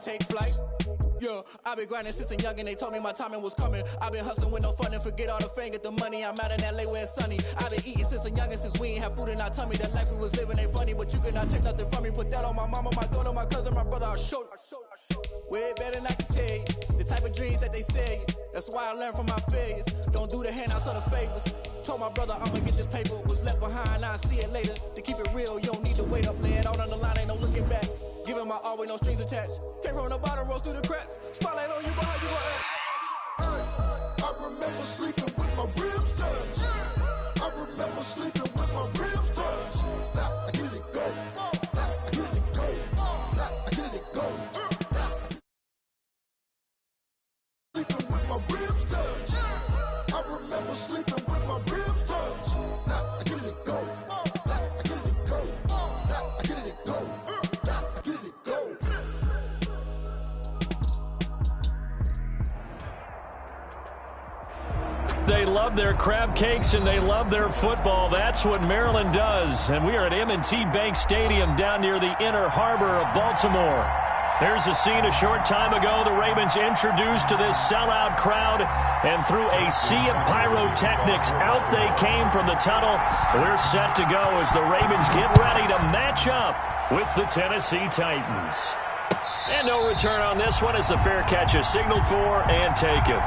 Take flight. Yeah, I've been grinding since a youngin', they told me my timing was coming. I've been hustling with no fun and forget all the fame, get the money. I'm out in LA where it's sunny. I've been eating since a youngin', since we ain't have food in our tummy. The life we was living ain't funny, but you cannot take nothing from me. Put that on my mama, my daughter, my cousin, my brother, I'll show you. Way better than I can tell you. The type of dreams that they say. That's why I learned from my failures. Don't do the handouts or the favors. Told my brother I'ma get this paper. Was left behind, I'll see it later. To keep it real, you don't need to wait up. Lay it out on the line, ain't no looking back. Giving my all with no strings attached. Came from the bottom, rose through the cracks. Spotlight on you, but how you gon' act? I remember sleeping with my ribs touched. I remember sleeping with my ribs touched. Now I get it go. Now I get it go. Now I get it go. Sleeping with my ribs touched. I remember sleeping with my ribs touched. Now I get it go. Now I get it go. Now I get it go. Now I get it go. They love their crab cakes and they love their football. That's what Maryland does. And we are at M&T Bank Stadium down near the Inner Harbor of Baltimore. There's a scene a short time ago. The Ravens introduced to this sellout crowd, and through a sea of pyrotechnics, out they came from the tunnel. We're set to go as the Ravens get ready to match up with the Tennessee Titans. And no return on this one as the fair catch is signaled for and taken.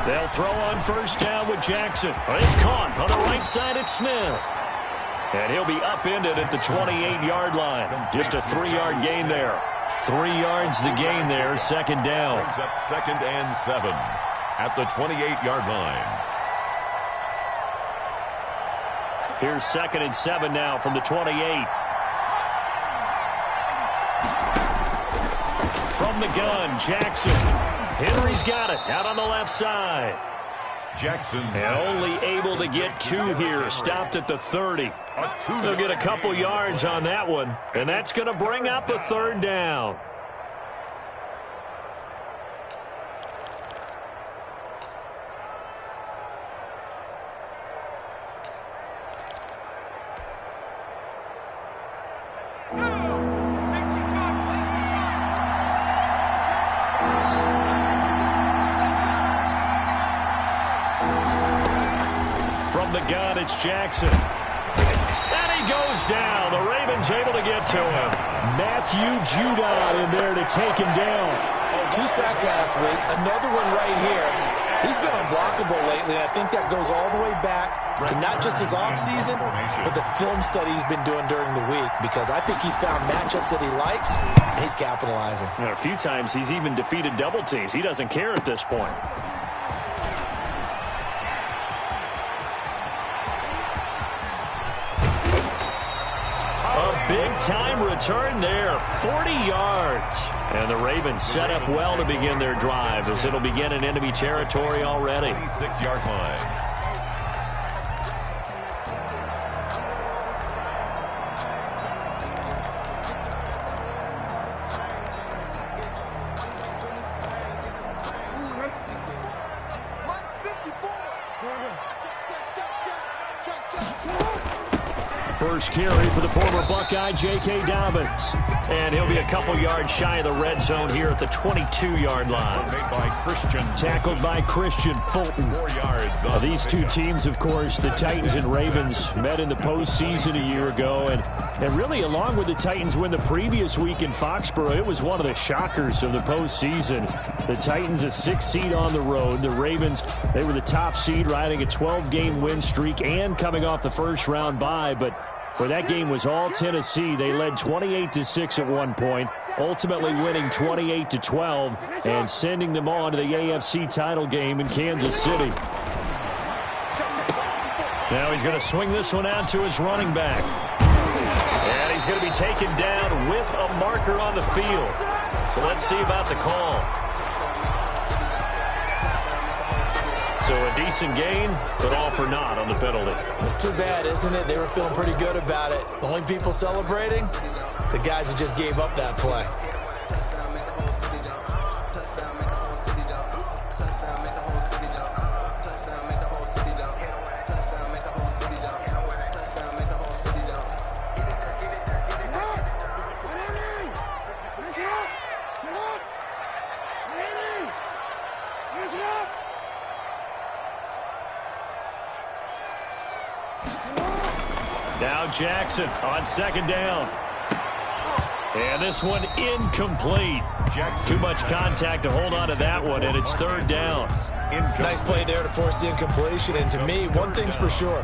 They'll throw on first down with Jackson. It's caught on the right side at Smith. And he'll be upended at the 28-yard line. Just a 3-yard gain there. 3 yards the gain there, second down. Brings up 2nd and 7 at the 28-yard line. Here's 2nd and 7 now from the 28. From the gun, Jackson. Henry's got it out on the left side. Jackson. And only able to get 2 here. Stopped at the 30. They'll get a couple yards on that one. And that's going to bring up a 3rd down. From the gun, it's Jackson. And he goes down. The Ravens able to get to him. Matthew Judon in there to take him down. 2 sacks last week. Another one right here. He's been unblockable lately, and I think that goes all the way back to not just his offseason, but the film study he's been doing during the week, because I think he's found matchups that he likes, and he's capitalizing. A few times he's even defeated double teams. He doesn't care at this point. Big-time return there, 40 yards. And the Ravens set up well to begin their drive, as it'll begin in enemy territory already. 6-yard line. First carry for the former Buckeye, J.K. Dobbins. And he'll be a couple yards shy of the red zone here at the 22-yard line. Tackled by Christian Fulton. 4 yards. These two teams, of course, the Titans and Ravens, met in the postseason a year ago. And really, along with the Titans win the previous week in Foxborough, it was one of the shockers of the postseason. The Titans, a 6th seed on the road. The Ravens, they were the top seed, riding a 12-game win streak and coming off the first-round bye. But where that game was all Tennessee, they led 28-6 at one point, ultimately winning 28-12 and sending them on to the AFC title game in Kansas City. Now he's going to swing this one out to his running back. And he's going to be taken down with a marker on the field. So let's see about the call. So a decent gain, but all for naught on the penalty. It's too bad, isn't it? They were feeling pretty good about it. The only people celebrating, the guys who just gave up that play. Now Jackson on second down. And this one incomplete. Too much contact to hold on to that one, and it's third down. Nice play there to force the incompletion. And to me, one thing's for sure.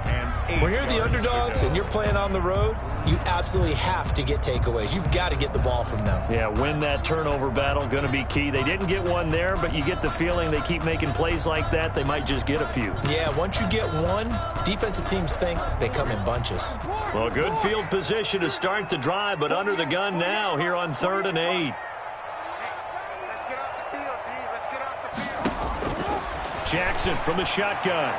When you're the underdogs and you're playing on the road, you absolutely have to get takeaways. You've got to get the ball from them. Yeah, win that turnover battle, going to be key. They didn't get one there, but you get the feeling they keep making plays like that, they might just get a few. Yeah, once you get one, defensive teams think they come in bunches. Well, good field position to start the drive, but under the gun now here on 3rd and 8. Let's get off the field, D. Let's get off the field. Jackson from the shotgun.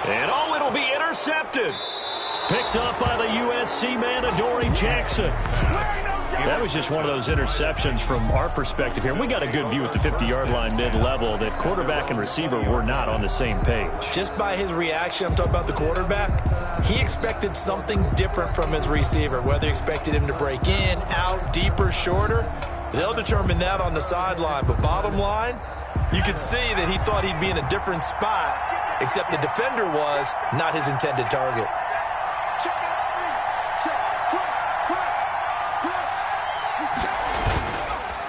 And, oh, it'll be intercepted. Picked up by the USC man, Adoree Jackson. That was just one of those interceptions from our perspective here. We got a good view at the 50-yard line mid-level that quarterback and receiver were not on the same page. Just by his reaction, I'm talking about the quarterback, he expected something different from his receiver, whether he expected him to break in, out, deeper, shorter. They'll determine that on the sideline. But bottom line, you could see that he thought he'd be in a different spot, except the defender was not his intended target.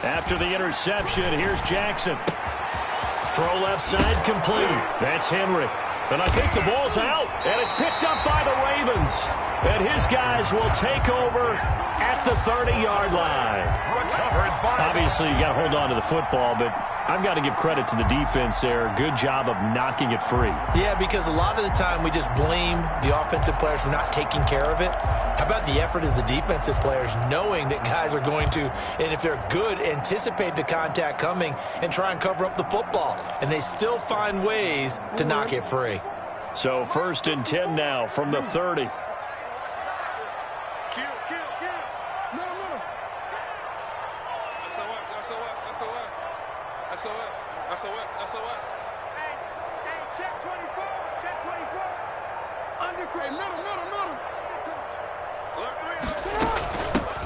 After the interception, here's Jackson. Throw left side complete. That's Henry. And I think the ball's out, and it's picked up by the Ravens. And his guys will take over at the 30-yard line. Obviously, you got to hold on to the football, but I've got to give credit to the defense there. Good job of knocking it free. Yeah, because a lot of the time we just blame the offensive players for not taking care of it. How about the effort of the defensive players knowing that guys are going to, and if they're good, anticipate the contact coming and try and cover up the football. And they still find ways to knock it free. So 1st and 10 now from the 30.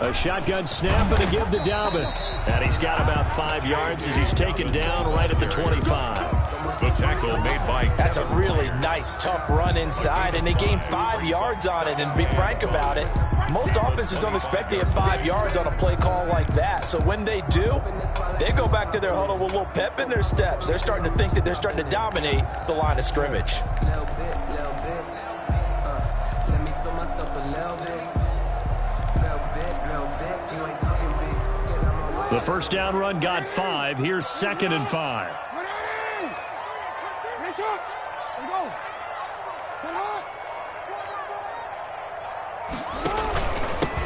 A shotgun snap and a give to Dobbins. And he's got about 5 yards as he's taken down right at the 25. The tackle made by... That's a really nice, tough run inside, and they gained 5 yards on it. And to be frank about it, most offenses don't expect to get 5 yards on a play call like that. So when they do, they go back to their huddle with a little pep in their steps. They're starting to think that they're starting to dominate the line of scrimmage. The first down run got 5. Here's 2nd and 5.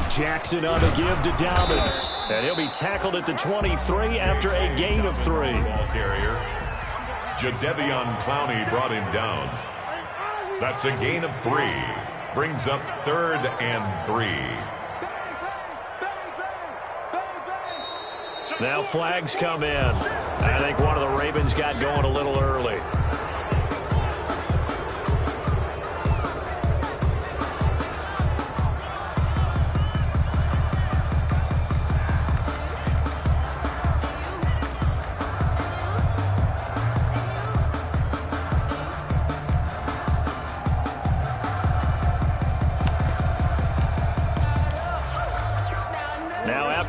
Jackson on the give to Dobbins. And he'll be tackled at the 23 after a gain of 3. Ball carrier. Jadeveon Clowney brought him down. That's a gain of 3. Brings up 3rd and 3. Now flags come in. I think one of the Ravens got going a little early.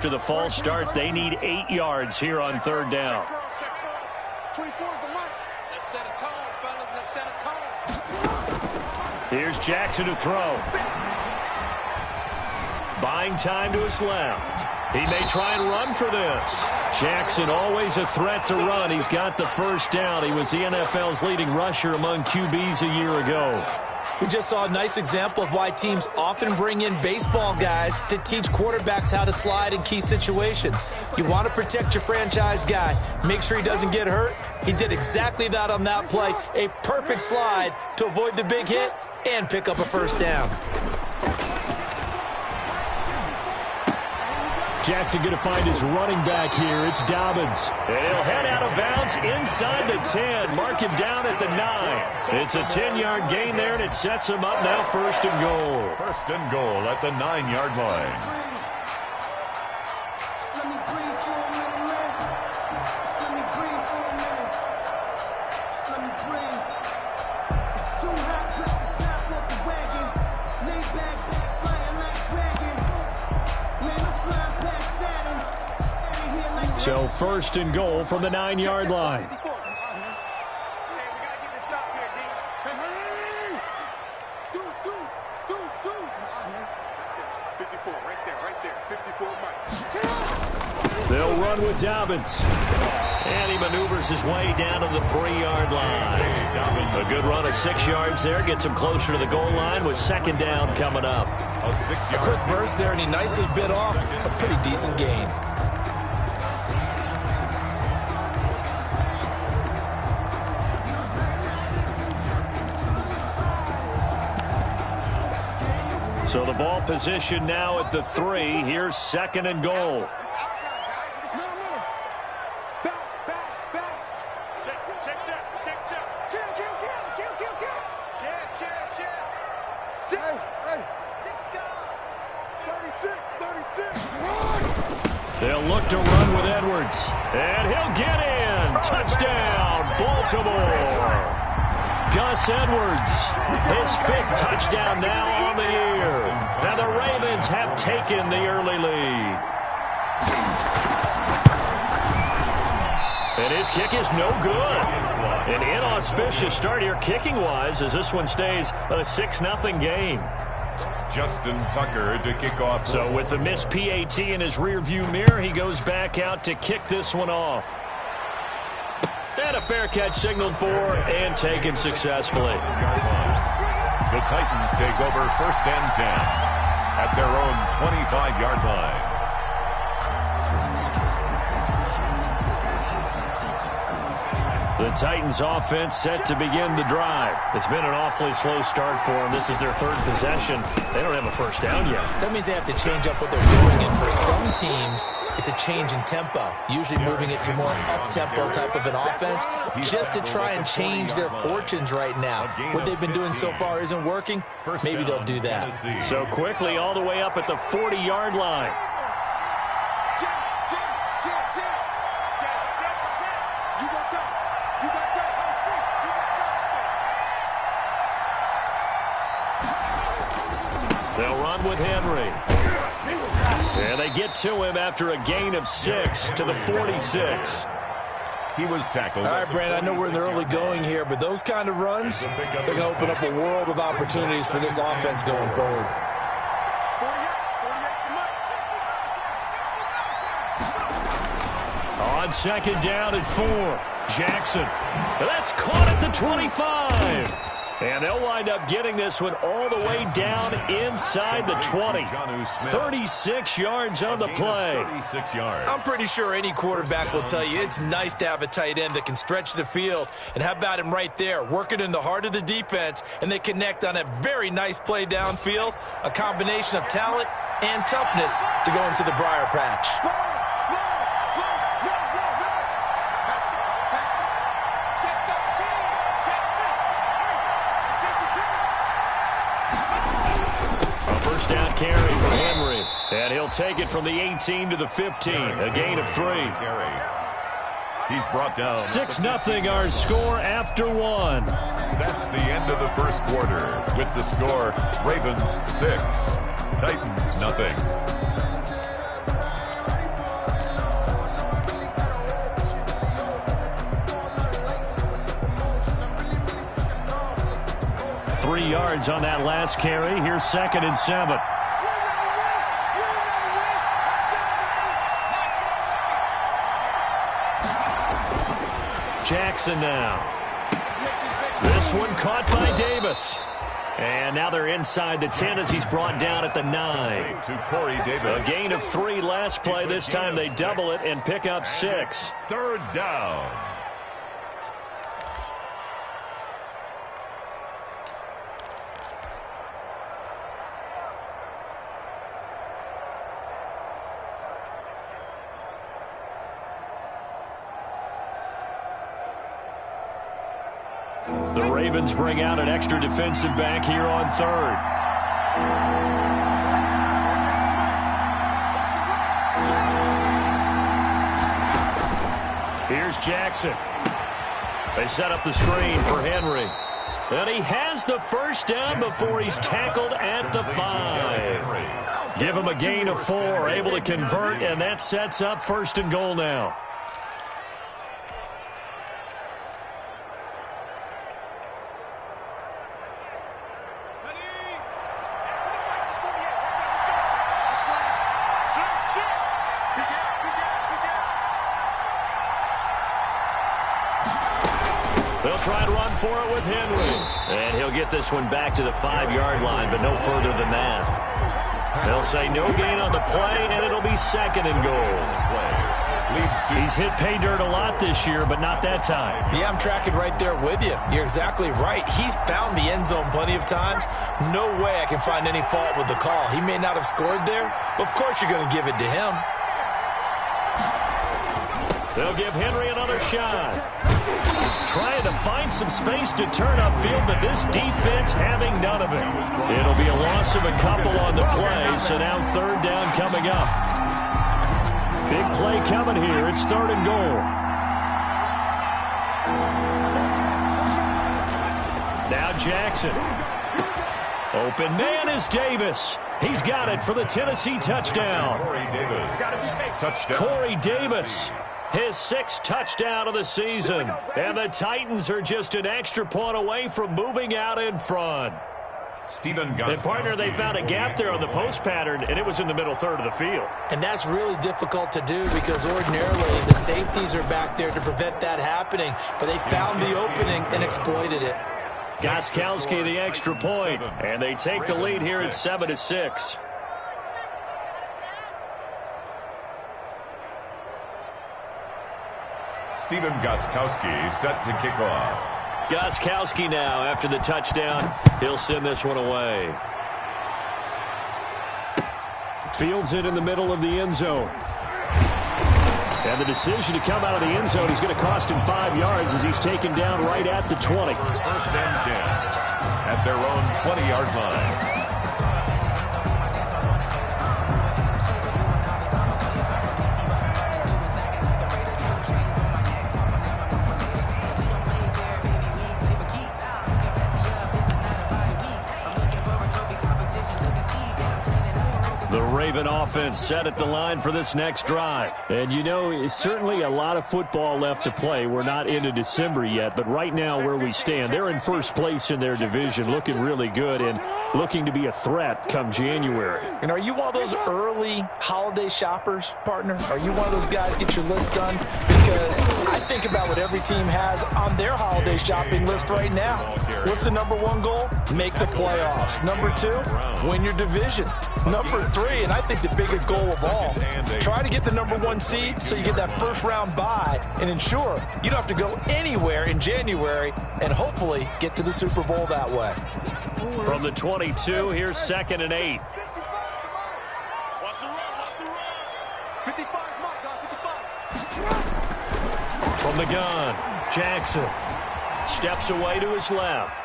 After the false start, they need 8 yards here on 3rd down. Here's Jackson to throw. Buying time to his left. He may try and run for this. Jackson always a threat to run. He's got the first down. He was the NFL's leading rusher among QBs a year ago. We just saw a nice example of why teams often bring in baseball guys to teach quarterbacks how to slide in key situations. You want to protect your franchise guy. Make sure he doesn't get hurt. He did exactly that on that play. A perfect slide to avoid the big hit and pick up a first down. Jackson going to find his running back here. It's Dobbins. And he'll head out of bounds inside the 10. Mark him down at the 9. It's a 10-yard gain there, and it sets him up now first and goal. First and goal at the 9-yard line. So first and goal from the 9-yard line. They'll run with Dobbins. And he maneuvers his way down to the 3-yard line. A good run of 6 yards there. Gets him closer to the goal line with second down coming up. A quick burst there, and he nicely bit off a pretty decent gain. So the ball position now at the 3. Here's second and goal. They'll look to run with Edwards. And he'll get in. Touchdown, Baltimore. Gus Edwards, his 5th touchdown now on the year. Now the Ravens have taken the early lead. And his kick is no good. An inauspicious start here kicking-wise as this one stays a 6-0 game. Justin Tucker to kick off. So with the missed PAT in his rearview mirror, he goes back out to kick this one off. And a fair catch signaled for and taken successfully. The Titans take over first and 10 at their own 25-yard line. The Titans offense set to begin the drive. It's been an awfully slow start for them. This is their 3rd possession. They don't have a first down yet. So that means they have to change up what they're doing. And for some teams, it's a change in tempo, usually moving it to more up-tempo type of an offense just to try and change their fortunes right now. What they've been doing so far isn't working. Maybe they'll do that. So quickly all the way up at the 40-yard line. They'll run with Henry. And they get to him after a gain of 6 to the 46. He was tackled. All right, Brandon, I know we're in the early going here, but those kind of runs, they're going to open up a world of opportunities for this offense going forward. On second down at 4, Jackson. That's caught at the 25. And they'll wind up getting this one all the way down inside the 20. 36 yards on the play. 36 yards. I'm pretty sure any quarterback will tell you it's nice to have a tight end that can stretch the field. And how about him right there, working in the heart of the defense, and they connect on a very nice play downfield, a combination of talent and toughness to go into the briar patch. Down carry for Henry. And he'll take it from the 18 to the 15. A gain of 3. He's brought down. 6-0 our score after 1. That's the end of the first quarter. With the score, Ravens 6, Titans nothing. Three yards on that last carry. Here's second and 7. Jackson now. This one caught by Davis. And now they're inside the 10 as he's brought down at the 9. To Corey Davis. A gain of 3 last play. This time they double it and pick up 6. Third down. The Ravens bring out an extra defensive back here on 3rd. Here's Jackson. They set up the screen for Henry. And he has the first down before he's tackled at the 5. Give him a gain of 4, able to convert, and that sets up 1st and goal now. They'll try and run for it with Henry. And he'll get this one back to the 5-yard line, but no further than that. They'll say no gain on the play, and it'll be 2nd and goal. He's hit pay dirt a lot this year, but not that time. Yeah, I'm tracking right there with you. You're exactly right. He's found the end zone plenty of times. No way I can find any fault with the call. He may not have scored there, but of course you're going to give it to him. They'll give Henry another shot. Trying to find some space to turn upfield, but this defense having none of it. It'll be a loss of a couple on the play, so now 3rd down coming up. Big play coming here. It's 3rd and goal. Now Jackson. Open man is Davis. He's got it for the Tennessee touchdown. Corey Davis. Touchdown. Corey Davis. His 6th touchdown of the season. And the Titans are just an extra point away from moving out in front. And partner, they found a gap there on the post pattern, and it was in the middle 3rd of the field. And that's really difficult to do because ordinarily the safeties are back there to prevent that happening. But they found the opening and exploited it. Gostkowski the extra point, and they take the lead here at 7-6. Stephen Gostkowski set to kick off. Gostkowski now, after the touchdown, he'll send this one away. Fields it in the middle of the end zone. And the decision to come out of the end zone is going to cost him 5 yards as he's taken down right at the 20. 1st and 10 at their own 20-yard line. The Raven offense set at the line for this next drive. And, you know, it's certainly a lot of football left to play. We're not into December yet, but right now where we stand, they're in 1st place in their division, looking really good and looking to be a threat come January. And are you one of those early holiday shoppers, partner? Are you one of those guys get your list done? Because I think about what every team has on their holiday shopping list right now. What's the number 1 goal? Make the playoffs. Number 2, win your division. Number 3, and I think the biggest goal of all, try to get the number 1 seed so you get that 1st round bye and ensure you don't have to go anywhere in January and hopefully get to the Super Bowl that way. From the 22, here's 2nd and 8. Watch the run, watch the run. 55, Mike, 55. From the gun, Jackson steps away to his left.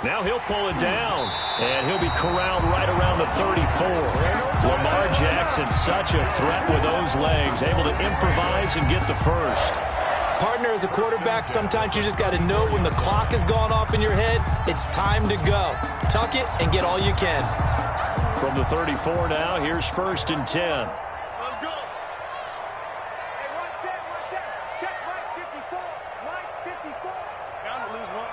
Now he'll pull it down, and he'll be corralled right around the 34. Lamar Jackson, such a threat with those legs, able to improvise and get the 1st. Partner, as a quarterback, sometimes you just got to know when the clock has gone off in your head, it's time to go. Tuck it and get all you can. From the 34 now, here's 1st and 10. Let's go. Hey, one set. Check right 54. Right 54. Down to lose 1.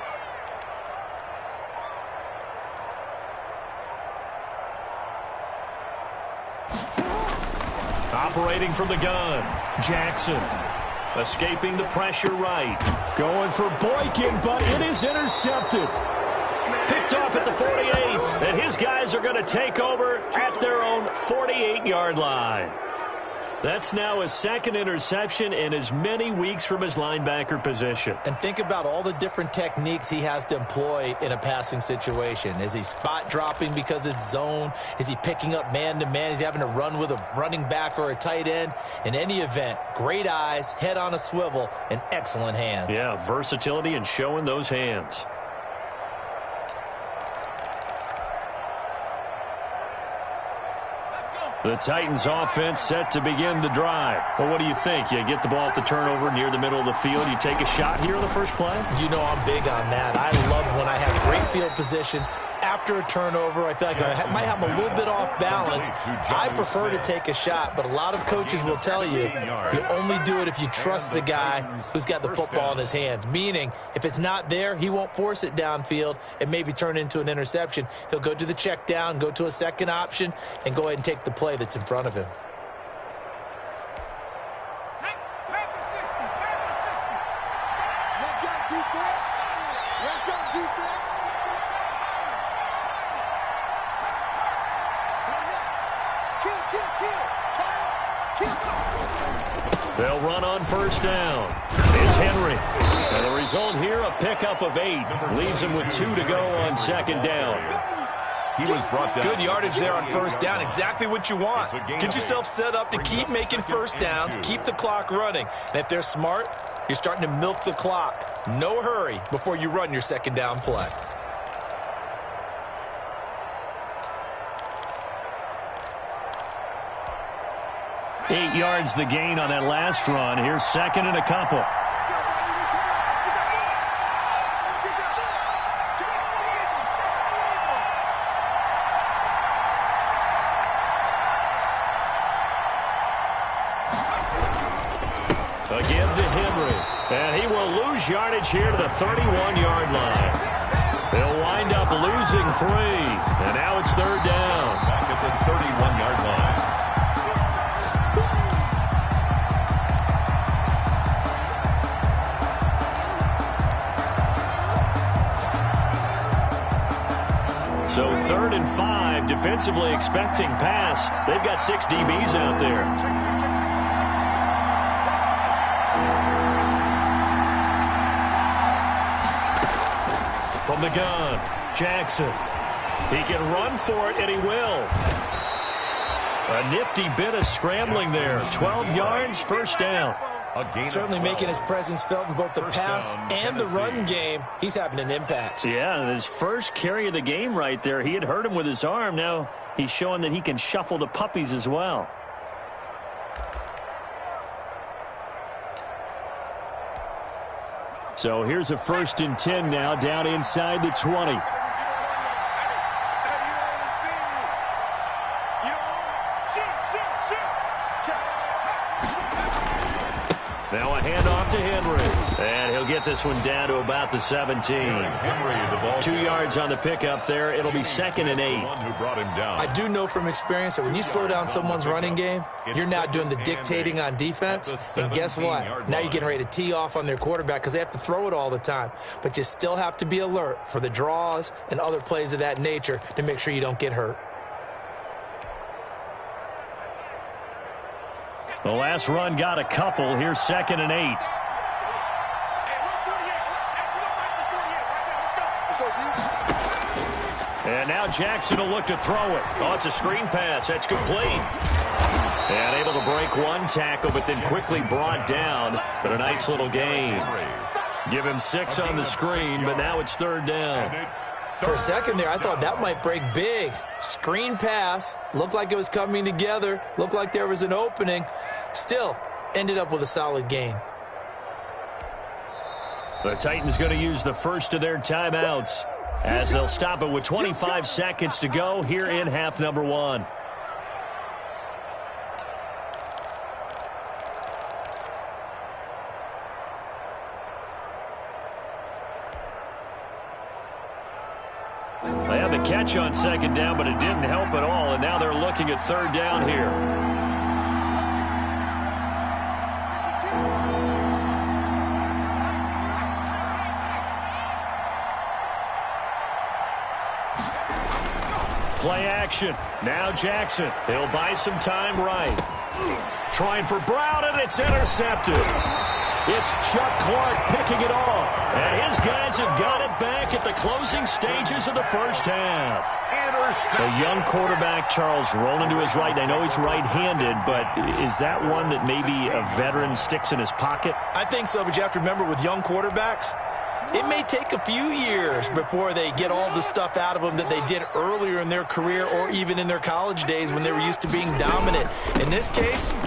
Operating from the gun, Jackson. Escaping the pressure right. Going for Boykin, but it is intercepted. picked off at the 48, and his guys are going to take over at their own 48-yard line. That's now his second interception in as many weeks from his linebacker position. And think about all the different techniques he has to employ in a passing situation. Is he spot dropping because it's zone? Is he picking up man-to-man? Is he having to run with a running back or a tight end? In any event, great eyes, head on a swivel, and excellent hands. Yeah, versatility and showing those hands. The Titans offense set to begin the drive. Well, what do you think? You get the ball at the turnover near the middle of the field. You take a shot here on the first play? You know I'm big on that. I love when I have great field position. After a turnover, I feel like I might have a little bit off balance. I prefer to take a shot, but a lot of coaches will tell you only do it if you trust the guy who's got the football in his hands. Meaning, if it's not there, he won't force it downfield and maybe turn it into an interception. He'll go to the check down, go to a second option, and go ahead and take the play that's in front of him. They'll run on first down. It's Henry. And the result here, a pickup of 8. Leaves him with 2 to go on second down. He was brought down. Good yardage there on first down. Exactly what you want. Get yourself set up to keep making first downs, keep the clock running. And if they're smart, you're starting to milk the clock. No hurry before you run your second down play. Eight yards the gain on that last run. Here's second and a couple. Again to Henry. And he will lose yardage here to the 31-yard line. They'll wind up losing 3. And now it's third down. Back at the 31-yard line. So 3rd and 5, defensively expecting pass. They've got 6 DBs out there. From the gun, Jackson. He can run for it, and he will. A nifty bit of scrambling there. 12 yards, first down. Certainly making his presence felt in both the pass and the run game. He's having an impact. Yeah, his first carry of the game right there. He had hurt him with his arm. Now he's showing that he can shuffle the puppies as well. So here's a 1st and 10 now, down inside the 20. Now a handoff to Henry. And he'll get this one down to about the 17. 2 yards on the pickup there. It'll be 2nd and 8. I do know from experience that when you slow down someone's running game, you're now doing the dictating on defense. And guess what? Now you're getting ready to tee off on their quarterback because they have to throw it all the time. But you still have to be alert for the draws and other plays of that nature to make sure you don't get hurt. The last run got a couple. Here's 2nd and 8. And now Jackson will look to throw it. Oh, it's a screen pass. That's complete. And able to break one tackle, but then quickly brought down. But a nice little gain. Give him 6 on the screen, but now it's 3rd down. For a second there, I thought that might break big. Screen pass. Looked like it was coming together. Looked like there was an opening. Still, ended up with a solid gain. The Titans going to use the first of their timeouts as they'll stop it with 25 seconds to go here in half number 1. They had the catch on 2nd down, but it didn't help at all, and now they're looking at 3rd down here. Play action. Now Jackson. He'll buy some time right. Trying for Brown, and it's intercepted. It's Chuck Clark picking it off. And his guys have got it back at the closing stages of the first half. A young quarterback, Charles, rolling to his right. I know he's right-handed, but is that one that maybe a veteran sticks in his pocket? I think so, but you have to remember with young quarterbacks, it may take a few years before they get all the stuff out of them that they did earlier in their career or even in their college days when they were used to being dominant. In this case, the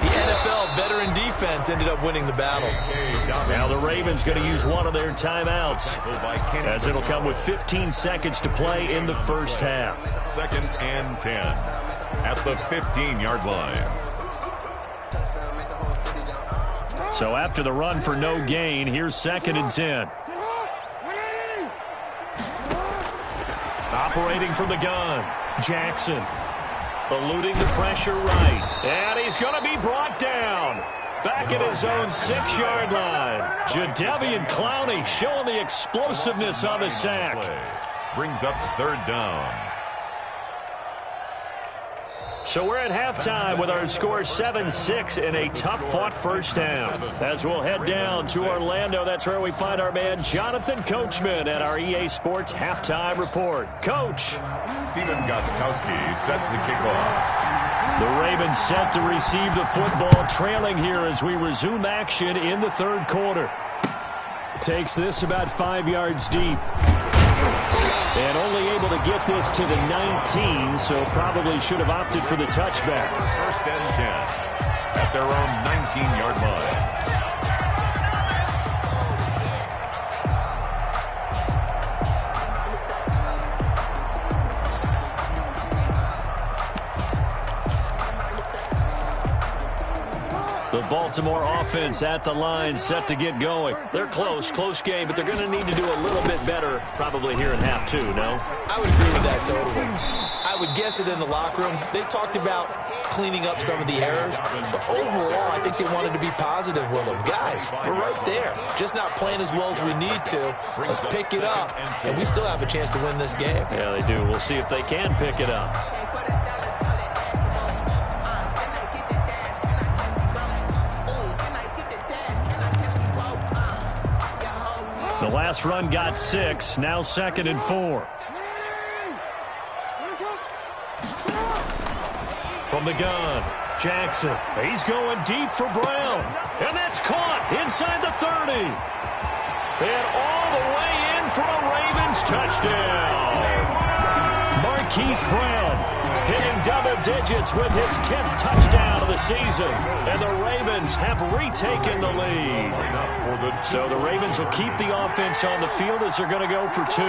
NFL veteran defense ended up winning the battle. Now the Ravens going to use one of their timeouts as it'll come with 15 seconds to play in the first half. 2nd and 10 at the 15-yard line. So after the run for no gain, here's 2nd and 10. Operating from the gun, Jackson. Eluding the pressure right. And he's going to be brought down. Back at his own 6-yard line. Jadeveon Clowney showing the explosiveness on the sack. Brings up 3rd down. So we're at halftime with our score 7-6 in a tough-fought first half. As we'll head down to Orlando, that's where we find our man Jonathan Coachman at our EA Sports Halftime Report. Coach. Steven Gostkowski set to kick off. The Ravens set to receive the football, trailing here as we resume action in the 3rd quarter. Takes this about 5 yards deep. And only able to get this to the 19, so probably should have opted for the touchback. 1st and 10 at their own 19-yard line. The Baltimore offense at the line, set to get going. They're close game, but they're going to need to do a little bit better probably here in half 2, no? I would agree with that totally. I would guess it in the locker room. They talked about cleaning up some of the errors, but overall, I think they wanted to be positive with them. Guys, we're right there. Just not playing as well as we need to. Let's pick it up, and we still have a chance to win this game. Yeah, they do. We'll see if they can pick it up. The last run got 6, now 2nd and 4. From the gun, Jackson. He's going deep for Brown. And that's caught inside the 30. And all the way in for a Ravens touchdown. Marquise Brown hitting double digits with his 10th touchdown of the season. And the Ravens have retaken the lead. So the Ravens will keep the offense on the field as they're going to go for 2.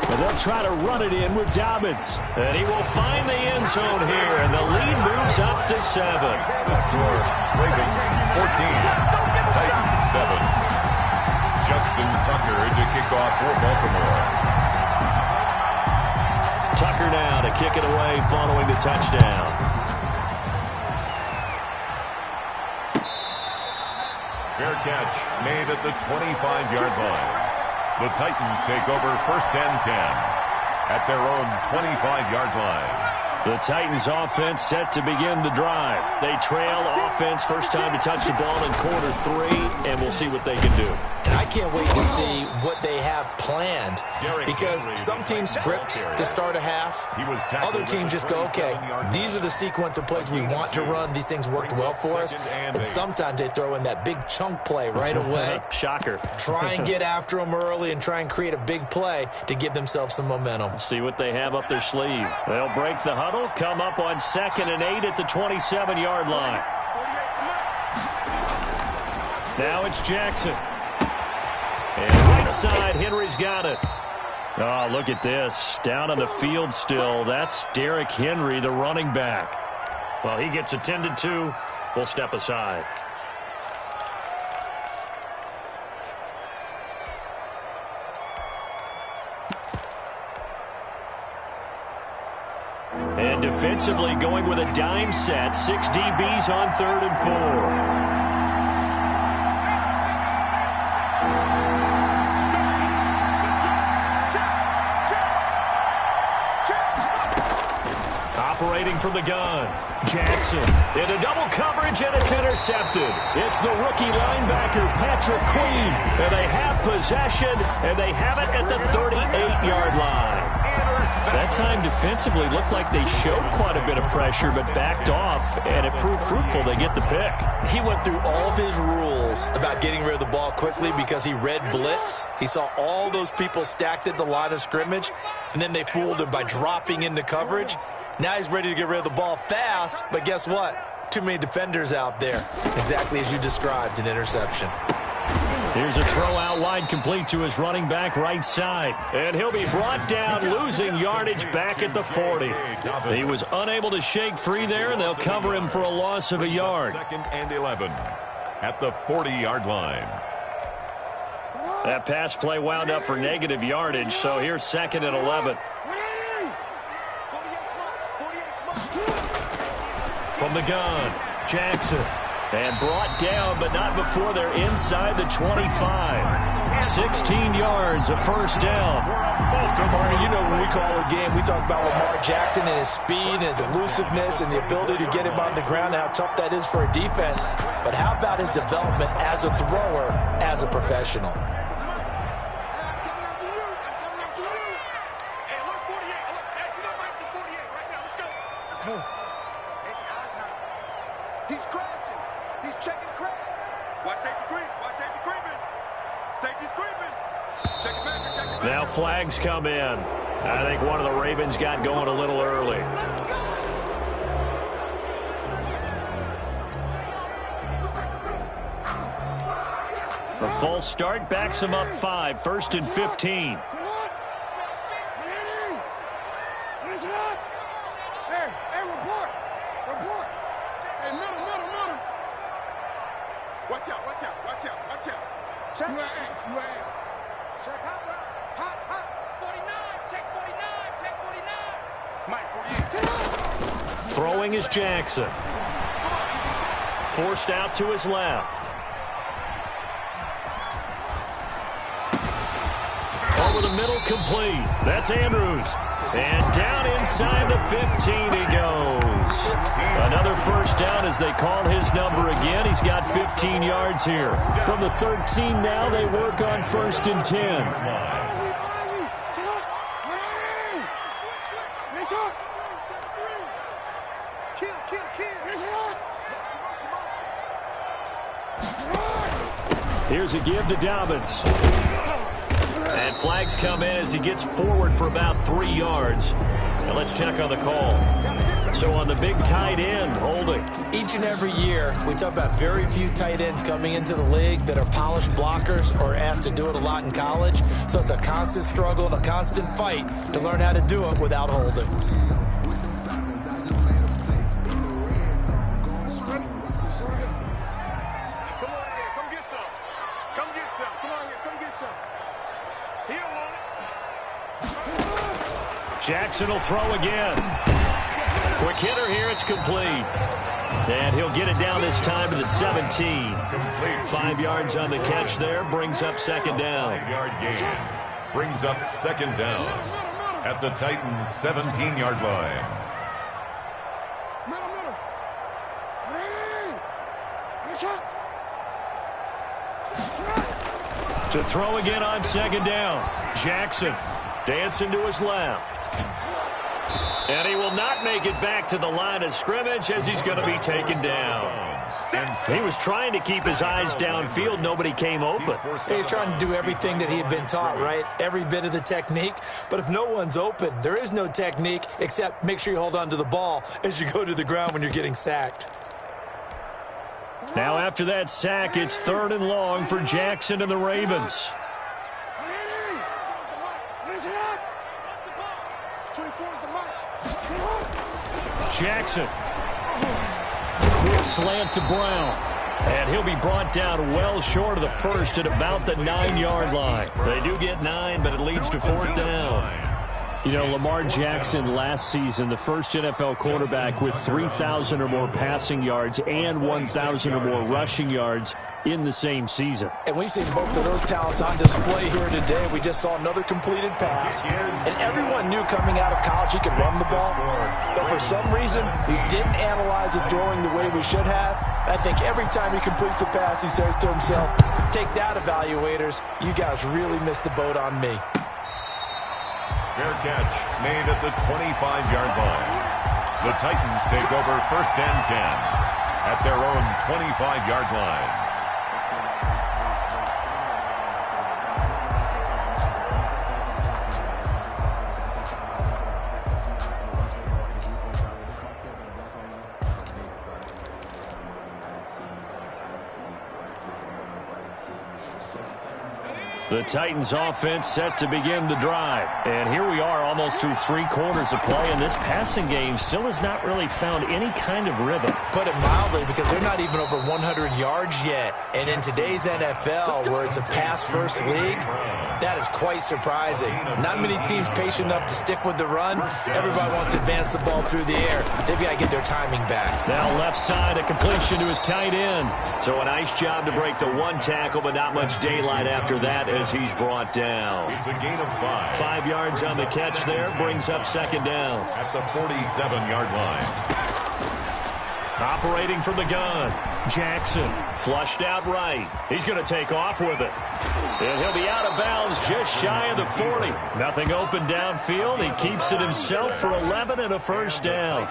And they'll try to run it in with Dobbins. And he will find the end zone here, and the lead moves up to 7. The score, Ravens 14, Titans 7. Justin Tucker to kick off for Baltimore. Tucker now to kick it away following the touchdown. Fair catch made at the 25-yard line. The Titans take over 1st and 10 at their own 25-yard line. The Titans offense set to begin the drive. They trail offense, first time to touch the ball in quarter 3, and we'll see what they can do. And I can't wait to see what they have planned, because some teams script to start a half. Other teams just go, okay, these are the sequence of plays we want to run. These things worked well for us. And sometimes they throw in that big chunk play right away. Shocker. Try and get after them early and try and create a big play to give themselves some momentum. See what they have up their sleeve. They'll break the huddle, come up on 2nd and 8 at the 27-yard line. Now it's Jackson. And right side, Henry's got it. Oh, look at this. Down on the field still. That's Derrick Henry, the running back. Well, he gets attended to. We'll step aside. And defensively going with a dime set. 6 DBs on 3rd and 4. Operating from the gun, Jackson into double coverage, and it's intercepted. It's the rookie linebacker, Patrick Queen, and they have possession, and they have it at the 38-yard line. That time defensively looked like they showed quite a bit of pressure, but backed off, and it proved fruitful. They get the pick. He went through all of his rules about getting rid of the ball quickly because he read blitz. He saw all those people stacked at the line of scrimmage, and then they fooled him by dropping into coverage. Now he's ready to get rid of the ball fast, but guess what? Too many defenders out there. Exactly as you described, an interception. Here's a throw out wide, complete to his running back right side. And he'll be brought down, losing yardage back at the 40. He was unable to shake free there, and they'll cover him for a loss of a yard. 2nd and 11 at the 40-yard line. That pass play wound up for negative yardage, so here's 2nd and 11. From the gun, Jackson. And brought down, but not before they're inside the 25. 16 yards, a first down. Barney, you know when we call a game, we talk about Lamar Jackson and his speed and his elusiveness and the ability to get him on the ground and how tough that is for a defense. But how about his development as a thrower, as a professional? He's crashing. He's checking crack. Watch safety creep. Watch safety creeping. Safety's creeping. Check it back. Check it back. Now flags come in. I think one of the Ravens got going a little early. The false start backs him up 5. 1st and 15. Watch out, watch out, watch out, watch out. Check. Check hot route. Hot. 49, check 49, check 49. Mike 48. Throwing is Jackson. Forced out to his left. Over the middle, complete. That's Andrews. And down inside the 15 he goes. Another first down as they call his number again. He's got 15 yards here. From the 13 now, they work on 1st and 10. Here's a give to Dobbins. And flags come in as he gets forward for about 3 yards. Now let's check on the call. So on the big tight end, holding. Each and every year, we talk about very few tight ends coming into the league that are polished blockers or asked to do it a lot in college. So it's a constant struggle and a constant fight to learn how to do it without holding. Jackson will throw again. Quick hitter here, it's complete. And he'll get it down this time to the 17. 5 yards on the catch there, brings up 2nd down. 5-yard gain brings up 2nd down at the Titans' 17-yard line. To throw again on 2nd down. Jackson dancing to his left. And he will not make it back to the line of scrimmage as he's going to be taken down. He was trying to keep his eyes downfield. Nobody came open. He's trying to do everything that he had been taught, right? Every bit of the technique. But if no one's open, there is no technique except make sure you hold on to the ball as you go to the ground when you're getting sacked. Now after that sack, it's 3rd and long for Jackson and the Ravens. Jackson. Quick slant to Brown. And he'll be brought down well short of the first at about the 9-yard line. They do get 9, but it leads to 4th down. You know, Lamar Jackson last season, the first NFL quarterback with 3,000 or more passing yards and 1,000 or more rushing yards in the same season. And we've seen both of those talents on display here today. We just saw another completed pass. And everyone knew coming out of college he could run the ball. But for some reason, we didn't analyze the throwing the way we should have. I think every time he completes a pass, he says to himself, take that, evaluators. You guys really missed the boat on me. Fair catch made at the 25-yard line. The Titans take over 1st and 10 at their own 25-yard line. The Titans offense set to begin the drive. And here we are almost through 3 quarters of play, and this passing game still has not really found any kind of rhythm. Put it mildly, because they're not even over 100 yards yet. And in today's NFL, where it's a pass-first league, that is quite surprising. Not many teams patient enough to stick with the run. Everybody wants to advance the ball through the air. They've got to get their timing back. Now left side, a completion to his tight end. So a nice job to break the 1 tackle, but not much daylight after that as he's brought down. It's a gain of 5. 5 yards on the catch there, brings up 2nd down. At the 47-yard line. Operating from the gun, Jackson flushed out right. He's going to take off with it. And he'll be out of bounds just shy of the 40. Nothing open downfield. He keeps it himself for 11 and a 1st down.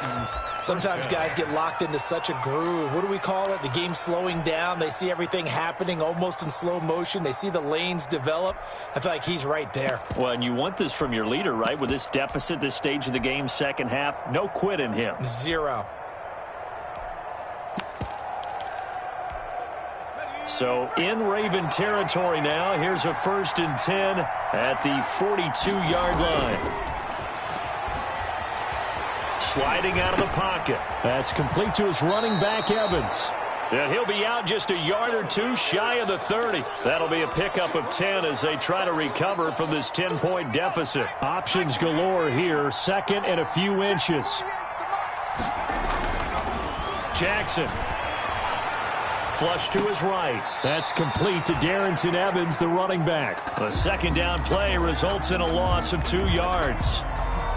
Sometimes guys get locked into such a groove. What do we call it? The game slowing down. They see everything happening almost in slow motion. They see the lanes develop. I feel like he's right there. Well, and you want this from your leader, right? With this deficit, this stage of the game, 2nd half, no quit in him. 0. So in Raven territory now. Here's a 1st and 10 at the 42-yard line. Sliding out of the pocket. That's complete to his running back, Evans. And he'll be out just a yard or 2 shy of the 30. That'll be a pickup of 10 as they try to recover from this 10-point deficit. Options galore here. 2nd and a few inches. Jackson. Flush to his right. That's complete to Darrington Evans, the running back. A 2nd down play results in a loss of 2 yards.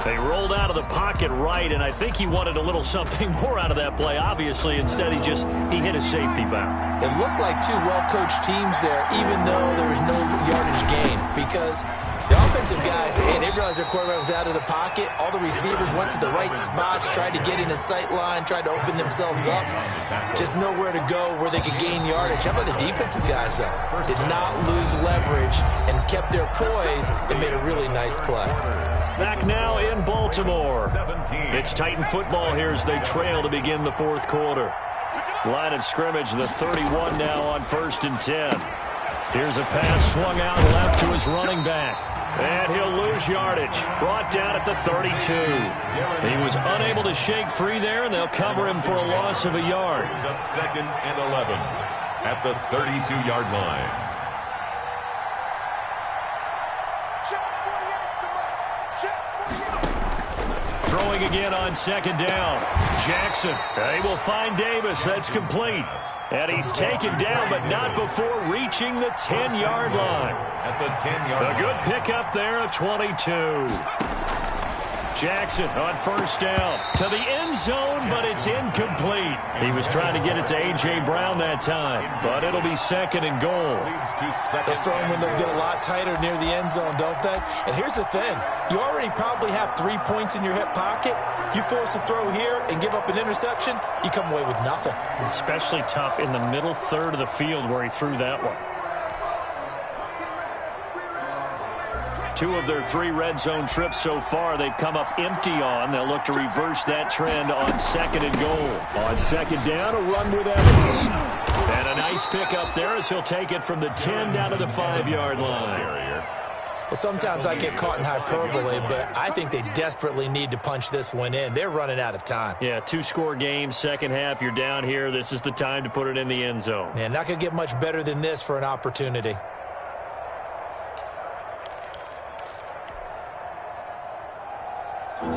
They rolled out of the pocket right, and I think he wanted a little something more out of that play. Obviously, instead he hit a safety valve. It looked like 2 well-coached teams there, even though there was no yardage gain, because the offensive guys, they realized their quarterback was out of the pocket. All the receivers went to the right spots, tried to get in a sight line, tried to open themselves up. Just nowhere to go where they could gain yardage. How about the defensive guys, though? Did not lose leverage and kept their poise and made a really nice play. Back now in Baltimore. It's Titan football here as they trail to begin the 4th quarter. Line of scrimmage, the 31 now on 1st and 10. Here's a pass swung out left to his running back. And he'll lose yardage. Brought down at the 32. He was unable to shake free there, and they'll cover him for a loss of a yard. He's up 2nd and 11 at the 32-yard line. Throwing again on 2nd down. Jackson. They will find Davis. That's complete. And he's taken down, but not before reaching the 10-yard line. At the 10-yard line. A good pickup there at 22. Jackson on 1st down to the end zone, but it's incomplete. He was trying to get it to A.J. Brown that time, but it'll be 2nd and goal. Those throwing windows get a lot tighter near the end zone, don't they? And here's the thing. You already probably have 3 points in your hip pocket. You force a throw here and give up an interception, you come away with nothing. Especially tough in the middle 3rd of the field where he threw that one. 2 of their 3 red zone trips so far, they've come up empty on. They'll look to reverse that trend on 2nd and goal. On 2nd down, a run with Evans. And a nice pickup there as he'll take it from the 10 down to the 5-yard line. Well, sometimes I get caught in hyperbole, but I think they desperately need to punch this one in. They're running out of time. Yeah, 2-score game, 2nd half, you're down here. This is the time to put it in the end zone. Yeah, not going to get much better than this for an opportunity.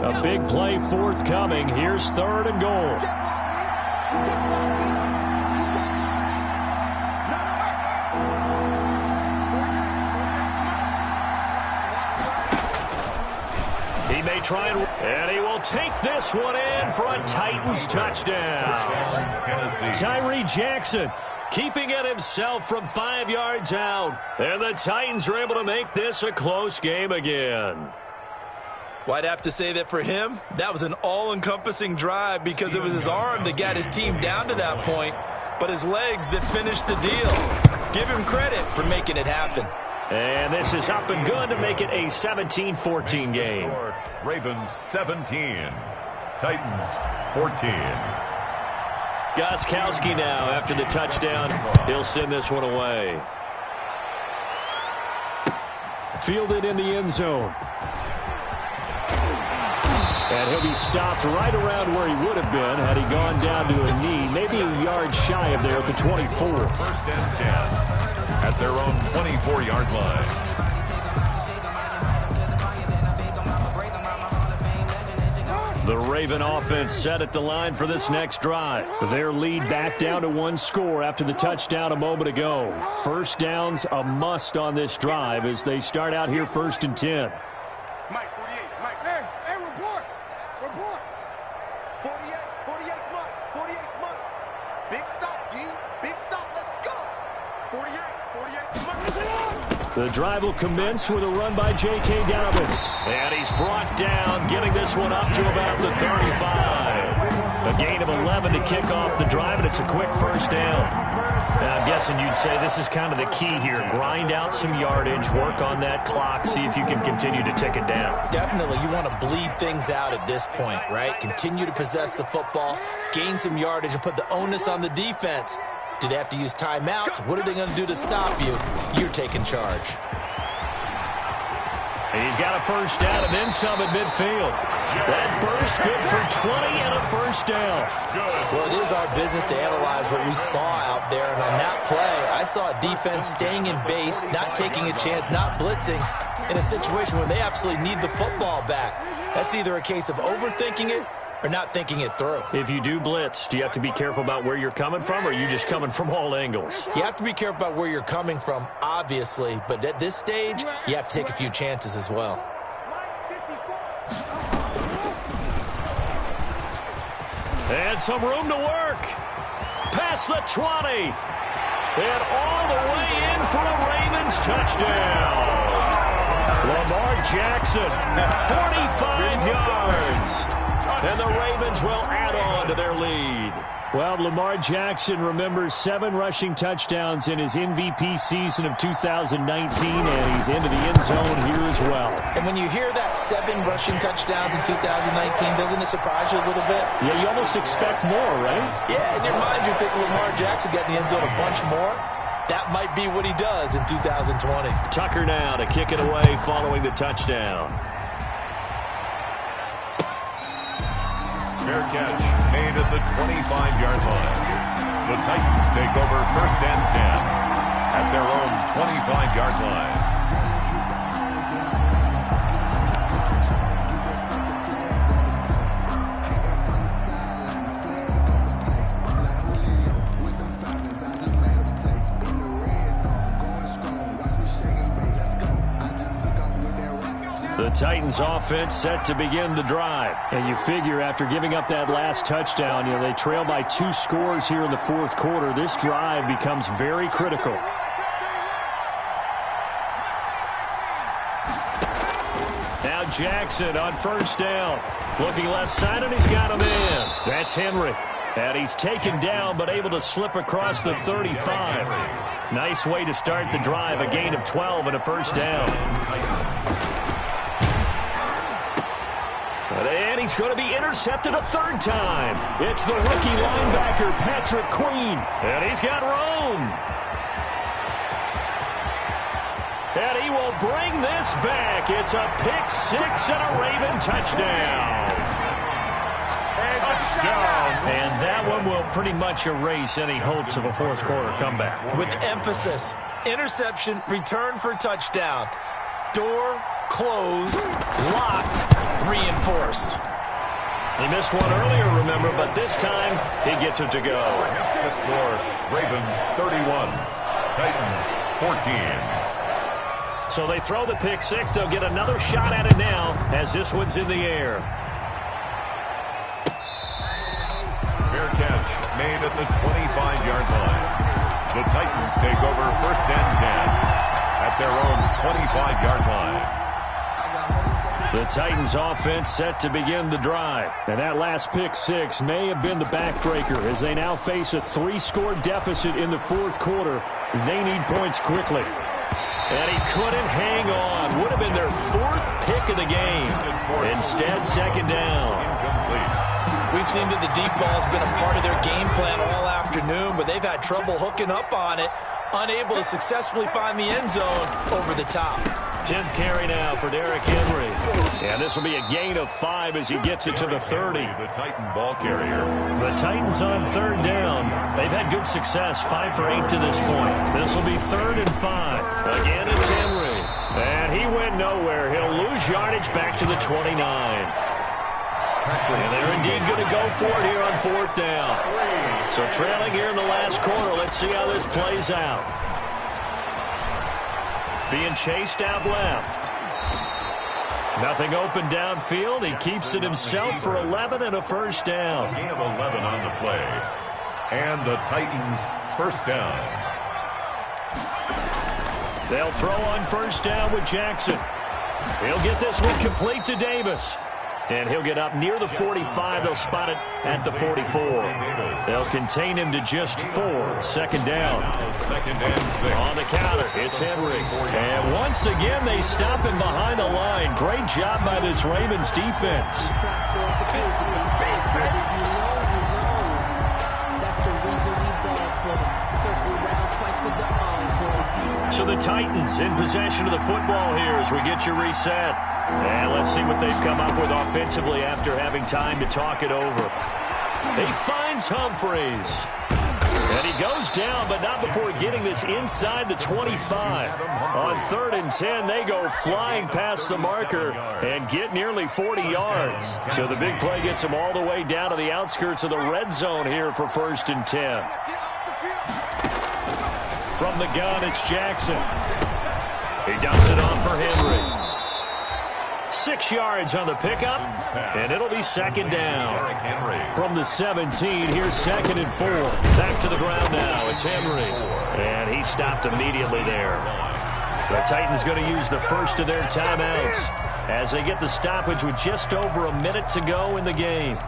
A big play forthcoming. Here's 3rd and goal. He may try and he will take this one in for a Titans touchdown. Tyree Jackson keeping it himself from 5 yards out. And the Titans are able to make this a close game again. Well, I'd have to say that for him, that was an all-encompassing drive because it was his arm that got his team down to that point, but his legs that finished the deal. Give him credit for making it happen. And this is up and good to make it a 17-14 game. Ravens 17, Titans 14. Gostkowski now after the touchdown. He'll send this one away. Fielded in the end zone. And he'll be stopped right around where he would have been had he gone down to a knee, maybe a yard shy of there at the 24. 1st and 10 at their own 24-yard line. The Raven offense set at the line for this next drive. Their lead back down to 1 score after the touchdown a moment ago. 1st downs a must on this drive as they start out here 1st and 10. Mike, 48, Mike. Hey, report. 48, Mike. 48, Mike. Big stop, D. Big stop, let's go. 48, Mike. The drive will commence with a run by J.K. Dobbins. And he's brought down, getting this one up to about the 35. A gain of 11 to kick off the drive, and it's a quick 1st down. Now, I'm guessing you'd say this is kind of the key here. Grind out some yardage, work on that clock, see if you can continue to tick it down. Definitely, you want to bleed things out at this point, right? Continue to possess the football, gain some yardage, and put the onus on the defense. Do they have to use timeouts? What are they going to do to stop you? You're taking charge. He's got a 1st down and then some at midfield. That burst good for 20 and a 1st down. Well, it is our business to analyze what we saw out there. And on that play, I saw a defense staying in base, not taking a chance, not blitzing in a situation where they absolutely need the football back. That's either a case of overthinking it or not thinking it through. If you do blitz, do you have to be careful about where you're coming from, or are you just coming from all angles? You have to be careful about where you're coming from, obviously, but at this stage, you have to take a few chances as well. And some room to work. Past the 20. And all the way in for a Ravens touchdown. Lamar Jackson, 45 yards. And the Ravens will add on to their lead. Well, Lamar Jackson remembers 7 rushing touchdowns in his MVP season of 2019, and he's into the end zone here as well. And when you hear that 7 rushing touchdowns in 2019, doesn't it surprise you a little bit? Yeah, you almost expect more, right? Yeah, in your mind you're thinking Lamar Jackson got in the end zone a bunch more. That might be what he does in 2020. Tucker now to kick it away following the touchdown. Fair catch made at the 25-yard line. The Titans take over 1st and 10 at their own 25-yard line. The Titans offense set to begin the drive. And you figure after giving up that last touchdown, they trail by 2 scores here in the 4th quarter. This drive becomes very critical. Now Jackson on 1st down. Looking left side, and he's got him in. That's Henry. And he's taken down, but able to slip across the 35. Nice way to start the drive. A gain of 12 and a 1st down. And he's going to be intercepted a 3rd time. It's the rookie linebacker, Patrick Queen. And he's got room. And he will bring this back. It's a pick 6 and a Raven touchdown. Touchdown. And that one will pretty much erase any hopes of a 4th quarter comeback. With emphasis, interception, return for touchdown. Door closed, locked, reinforced. He missed one earlier, remember, but this time he gets it to go. The score, Ravens 31, Titans 14. So they throw the pick six. They'll get another shot at it now as this one's in the air. Fair catch made at the 25-yard line. The Titans take over first and 10 at their own 25-yard line. The Titans offense set to begin the drive. And that last pick six may have been the backbreaker as they now face a 3-score deficit in the fourth quarter. They need points quickly. And he couldn't hang on. Would have been their fourth pick of the game. Instead, second down. We've seen that the deep ball has been a part of their game plan all afternoon, but they've had trouble hooking up on it, unable to successfully find the end zone over the top. 10th carry now for Derrick Henry. And this will be a gain of 5 as he gets it to the 30. The Titan ball carrier. The Titans on third down. They've had good success, 5 for 8 to this point. This will be 3rd and 5. Again, it's Henry. And he went nowhere. He'll lose yardage back to the 29. And they're indeed going to go for it here on 4th down. So trailing here in the last quarter. Let's see how this plays out. Being chased out left. Nothing open downfield. He keeps it himself for 11 and a first down. Gain of 11 on the play. And the Titans first down. They'll throw on first down with Jackson. He'll get this one complete to Davis. And he'll get up near the 45. They'll spot it at the 44. They'll contain him to just 4. Second down. Second and 6. On the counter, it's Henry. And once again, they stop him behind the line. Great job by this Ravens defense. So the Titans in possession of the football here as we get you reset. And let's see what they've come up with offensively after having time to talk it over. He finds Humphreys. And he goes down, but not before getting this inside the 25. On 3rd and 10, they go flying past the marker and get nearly 40 yards. So the big play gets them all the way down to the outskirts of the red zone here for 1st and 10. From the gun, it's Jackson. He dumps it off for Henry. 6 yards on the pickup, and it'll be second down. From the 17, here's 2nd and 4. Back to the ground now. It's Henry, and he stopped immediately there. The Titans going to use the first of their timeouts as they get the stoppage with just over a minute to go in the game.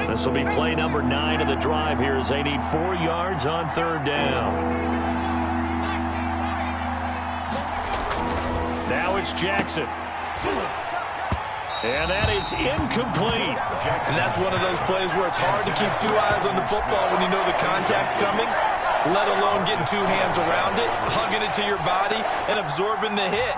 This will be play number 9 of the drive here as they need 4 yards on 3rd down. Now it's Jackson. And that is incomplete. And that's one of those plays where it's hard to keep 2 eyes on the football when you know the contact's coming, let alone getting 2 hands around it, hugging it to your body, and absorbing the hit.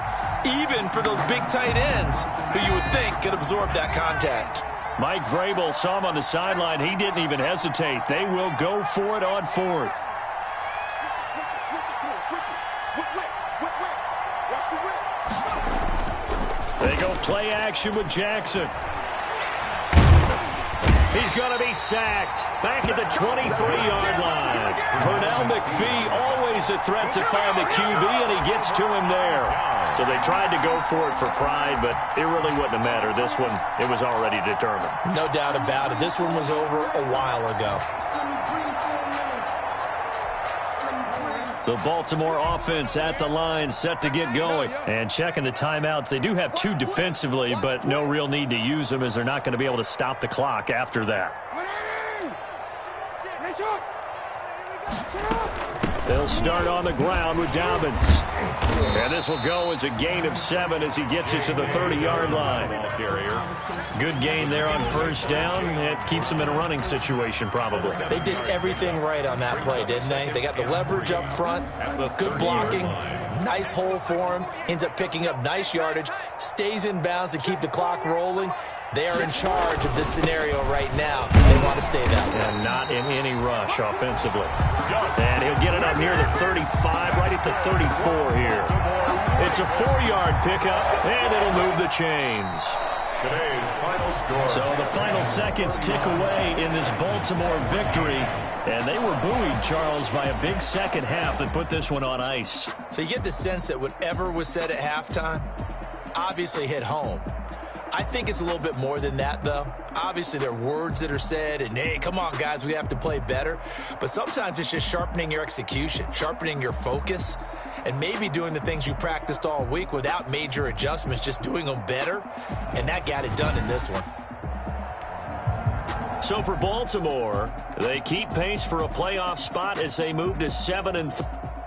Even for those big tight ends who you would think could absorb that contact. Mike Vrabel saw him on the sideline. He didn't even hesitate. They will go for it on 4th. They go play action with Jackson. He's going to be sacked back at the 23-yard line. Pernell McPhee, always a threat to find the QB, and he gets to him there. So they tried to go for it for pride, but it really wouldn't have mattered. This one, it was already determined. No doubt about it. This one was over a while ago. The Baltimore offense at the line, set to get going. And checking the timeouts. They do have 2 defensively, but no real need to use them as they're not going to be able to stop the clock after that. They'll start on the ground with Dobbins. And this will go as a gain of 7 as he gets it to the 30-yard line. Good gain there on first down. It keeps them in a running situation probably. They did everything right on that play, didn't they? They got the leverage up front, good blocking, nice hole for him, ends up picking up nice yardage, stays in bounds to keep the clock rolling. They are in charge of this scenario right now. They want to stay that way. And not in any rush offensively. And he'll get it up near the 35, right at the 34 here. It's a 4-yard pickup, and it'll move the chains. Today's final score. So the final seconds tick away in this Baltimore victory. And they were buoyed, Charles, by a big second half that put this one on ice. So you get the sense that whatever was said at halftime obviously hit home. I think it's a little bit more than that, though. Obviously, there are words that are said, and, hey, come on, guys, we have to play better. But sometimes it's just sharpening your execution, sharpening your focus, and maybe doing the things you practiced all week without major adjustments, just doing them better. And that got it done in this one. So for Baltimore, they keep pace for a playoff spot as they move to 7-3.